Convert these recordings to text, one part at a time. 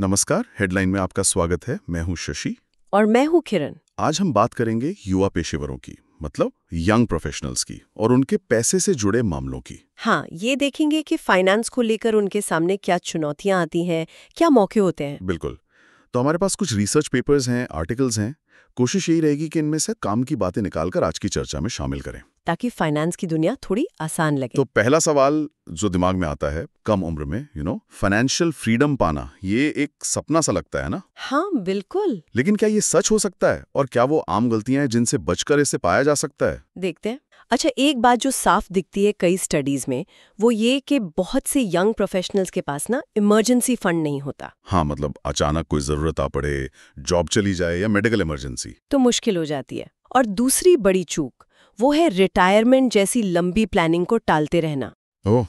नमस्कार, हेडलाइन में आपका स्वागत है। मैं हूं शशि और मैं हूँ किरण। आज हम बात करेंगे युवा पेशेवरों की, मतलब यंग प्रोफेशनल्स की और उनके पैसे से जुड़े मामलों की। हाँ, ये देखेंगे कि फाइनेंस को लेकर उनके सामने क्या चुनौतियां आती हैं, क्या मौके होते हैं। बिल्कुल। तो हमारे पास कुछ रिसर्च पेपर्स हैं, आर्टिकल्स हैं। कोशिश यही रहेगी कि इनमें से काम की बातें निकालकर आज की चर्चा में शामिल करें, ताकि फाइनेंस की दुनिया थोड़ी आसान लगे। तो पहला सवाल जो दिमाग में आता है, कम उम्र में फाइनेंशियल फ्रीडम पाना, ये एक सपना सा लगता है ना। हाँ बिल्कुल। लेकिन क्या ये सच हो सकता है, और क्या वो आम गलतियां हैं जिनसे बचकर इसे पाया जा सकता है? देखते हैं। अच्छा, एक बात जो साफ दिखती है कई स्टडीज में, वो ये कि बहुत से यंग प्रोफेशनल्स के पास ना इमरजेंसी फंड नहीं होता। हाँ, मतलब अचानक कोई जरूरत आ पड़े, जॉब चली जाए या मेडिकल इमरजेंसी। तो मुश्किल हो जाती है। और दूसरी बड़ी चूक वो है रिटायरमेंट जैसी लंबी प्लानिंग को टालते रहना। ओह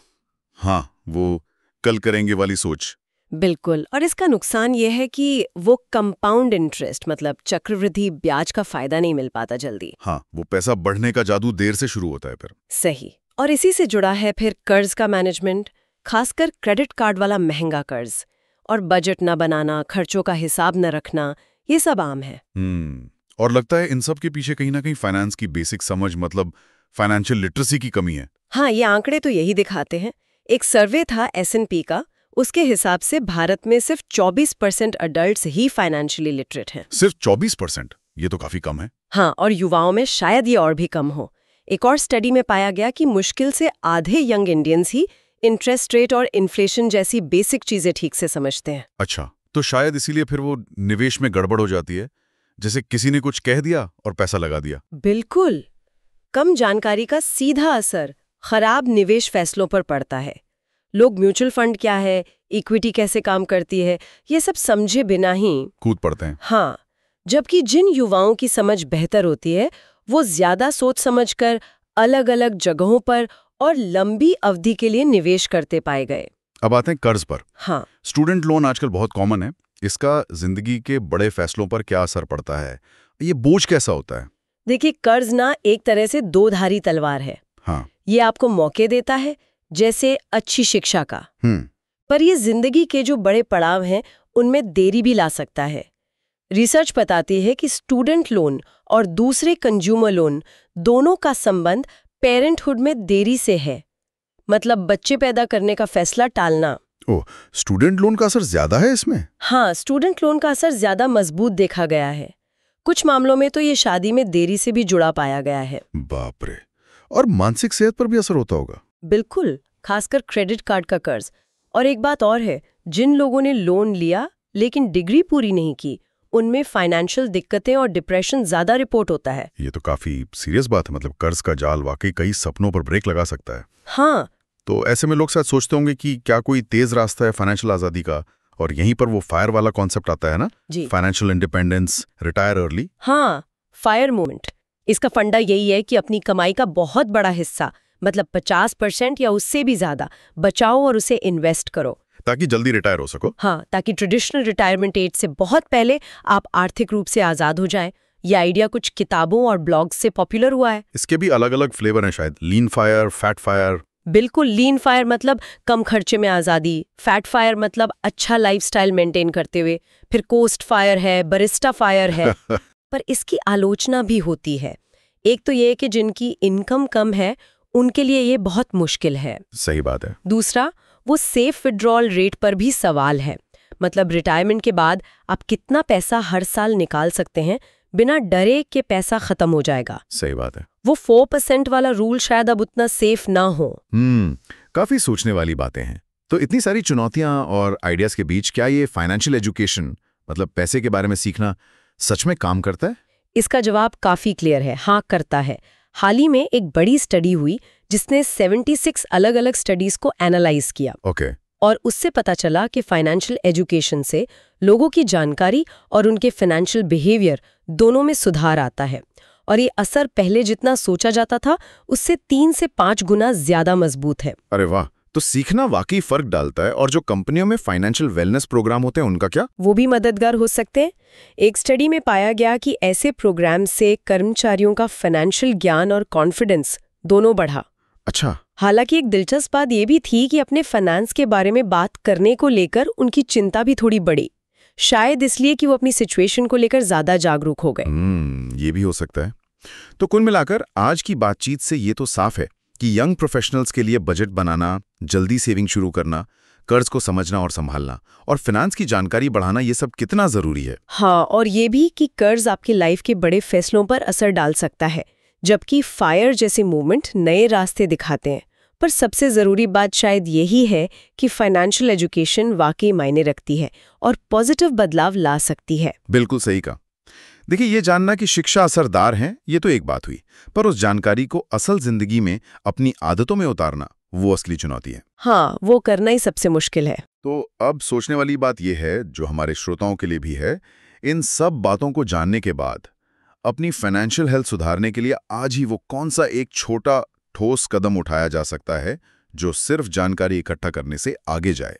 हाँ, वो कल करेंगे वाली सोच। बिल्कुल। और इसका नुकसान ये है कि वो कंपाउंड इंटरेस्ट मतलब चक्रवृद्धि ब्याज का फायदा नहीं मिल पाता जल्दी। हाँ, वो पैसा बढ़ने का जादू देर से शुरू होता है फिर। सही। और इसी से जुड़ा है फिर कर्ज का मैनेजमेंट, खासकर क्रेडिट कार्ड वाला महंगा कर्ज। और बजट न बनाना, खर्चों का हिसाब न रखना, ये सब आम है। और लगता है इन सब के पीछे कहीं ना कहीं फाइनेंस की बेसिक समझ, मतलब फाइनेंशियल लिटरेसी की कमी है। हाँ, ये आंकड़े तो यही दिखाते हैं। एक सर्वे था S&P का, उसके हिसाब से भारत में सिर्फ 24% अडल्ट्स ही फाइनेंशियली लिटरेट हैं। सिर्फ 24%? ये तो काफी कम है। हाँ, और युवाओं में शायद ये और भी कम हो। एक और स्टडी में पाया गया कि मुश्किल से आधे यंग इंडियंस ही इंटरेस्ट रेट और इन्फ्लेशन जैसी बेसिक चीजें ठीक से समझते हैं। अच्छा, तो शायद इसीलिए फिर वो निवेश में गड़बड़ हो जाती है, जैसे किसी ने कुछ कह दिया और पैसा लगा दिया। बिल्कुल। कम जानकारी का सीधा असर खराब निवेश फैसलों पर पड़ता है। लोग म्यूचुअल फंड क्या है, इक्विटी कैसे काम करती है, ये सब समझे बिना ही कूद पड़ते हैं। हाँ, जबकि जिन युवाओं की समझ बेहतर होती है वो ज्यादा सोच समझकर अलग अलग जगहों पर और लंबी अवधि के लिए निवेश करते पाए गए। अब आते हैं कर्ज पर। हाँ, स्टूडेंट लोन आजकल बहुत कॉमन है। इसका जिंदगी के बड़े फैसलों पर क्या असर पड़ता है? ये बोझ कैसा होता है? देखिए, कर्ज ना एक तरह से दो धारी तलवार है। हाँ। ये आपको मौके देता है, जैसे अच्छी शिक्षा का, पर ये जिंदगी के जो बड़े पड़ाव हैं उनमें देरी भी ला सकता है। रिसर्च बताती है कि स्टूडेंट लोन और दूसरे कंज्यूमर लोन दोनों का संबंध पेरेंटहुड में देरी से है, मतलब बच्चे पैदा करने का फैसला टालना। ओह, स्टूडेंट लोन का असर ज्यादा है इसमें? हाँ, स्टूडेंट लोन का असर ज्यादा मजबूत देखा गया है। कुछ मामलों में तो ये शादी में देरी से भी जुड़ा पाया गया है। बाप रे। और मानसिक सेहत पर भी असर होता होगा? बिल्कुल, खासकर क्रेडिट कार्ड का कर्ज। और एक बात और है, जिन लोगों ने लोन लिया लेकिन डिग्री पूरी नहीं की, उनमें फाइनेंशियल दिक्कतें और डिप्रेशन ज्यादा रिपोर्ट होता है। ये तो काफी सीरियस बात है। मतलब कर्ज का जाल वाकई कई सपनों पर ब्रेक लगा सकता है। हाँ। तो ऐसे में लोग शायद सोचते होंगे कि क्या कोई तेज रास्ता है फाइनेंशियल आजादी का, और यहीं पर वो फायर वाला कॉन्सेप्ट आता है ना, फाइनेंशियल इंडिपेंडेंस, रिटायर अर्ली। हाँ, फायर मोमेंट। इसका फंडा यही है कि अपनी कमाई का बहुत बड़ा हिस्सा, मतलब 50% या उससे भी ज्यादा बचाओ और उसे इन्वेस्ट करो, ताकि जल्दी रिटायर हो सको। हाँ, ताकि ट्रेडिशनल रिटायरमेंट एज से बहुत पहले आप आर्थिक रूप से आजाद हो जाएं। यह आइडिया कुछ किताबों और ब्लॉग्स से पॉपुलर हुआ है। इसके भी अलग अलग फ्लेवर हैं शायद, लीन फायर, फैट फायर। बिल्कुल, लीन फायर मतलब कम खर्चे में आज़ादी, फैट फायर मतलब अच्छा लाइफस्टाइल मेंटेन करते हुए, फिर कोस्ट फायर है, बरिस्टा फायर है। पर इसकी आलोचना भी होती है। एक तो ये कि जिनकी इनकम कम है उनके लिए ये बहुत मुश्किल है। सही बात है। दूसरा, वो सेफ विड्रॉल रेट पर भी सवाल है। मतलब रिटायरमेंट के बाद आप कितना पैसा हर साल निकाल सकते हैं बिना डरे कि पैसा खत्म हो जाएगा। सही बात है। वो 4% वाला रूल शायद अब उतना सेफ ना हो। काफी सोचने वाली बातें हैं। तो इतनी सारी चुनौतियां और आइडियाज के बीच क्या ये फाइनेंशियल एजुकेशन, मतलब पैसे के बारे में सीखना, सच में काम करता है? इसका जवाब काफी क्लियर है, हाँ करता है। हाल ही में एक बड़ी स्टडी हुई जिसने 76 अलग अलग स्टडीज को एनालाइज किया। ओके। और उससे पता चला कि फाइनेंशियल एजुकेशन से लोगों की जानकारी और उनके फाइनेंशियल बिहेवियर दोनों में सुधार आता है। और ये असर पहले जितना सोचा जाता था उससे 3 से 5 गुना ज्यादा मजबूत है। अरे वाह, तो सीखना वाकई फर्क डालता है। और जो कंपनियों में फाइनेंशियल वेलनेस प्रोग्राम होते हैं उनका क्या? वो भी मददगार हो सकते हैं। एक स्टडी में पाया गया कि ऐसे प्रोग्राम से कर्मचारियों का फाइनेंशियल ज्ञान और कॉन्फिडेंस दोनों बढ़ा। अच्छा। हालांकि एक दिलचस्प बात ये भी थी कि अपने फाइनेंस के बारे में बात करने को लेकर उनकी चिंता भी थोड़ी बढ़ी। शायद इसलिए कि वो अपनी सिचुएशन को लेकर ज्यादा जागरूक हो गए। ये भी हो सकता है। तो कुल मिलाकर आज की बातचीत से ये तो साफ है कि यंग प्रोफेशनल्स के लिए बजट बनाना, जल्दी सेविंग शुरू करना, कर्ज को समझना और संभालना और फाइनेंस की जानकारी बढ़ाना ये सब कितना जरूरी है। हाँ, और ये भी कि कर्ज आपकी लाइफ के बड़े फैसलों पर असर डाल सकता है, जबकि फायर जैसे मूवमेंट नए रास्ते दिखाते हैं। पर सबसे ज़रूरी बात शायद यही है कि फाइनेंशियल एजुकेशन वाकई मायने रखती है और पॉजिटिव बदलाव ला सकती है। बिल्कुल सही कहा। देखिए, ये जानना कि शिक्षा असरदार है ये तो एक बात हुई, पर उस जानकारी को असल जिंदगी में अपनी आदतों में उतारना वो असली चुनौती है। हाँ, वो करना ही सबसे मुश्किल है। तो अब सोचने वाली बात यह है, जो हमारे श्रोताओं के लिए भी है, इन सब बातों को जानने के बाद अपनी फाइनेंशियल हेल्थ सुधारने के लिए आज ही वो कौन सा एक छोटा ठोस कदम उठाया जा सकता है जो सिर्फ जानकारी इकट्ठा करने से आगे जाए।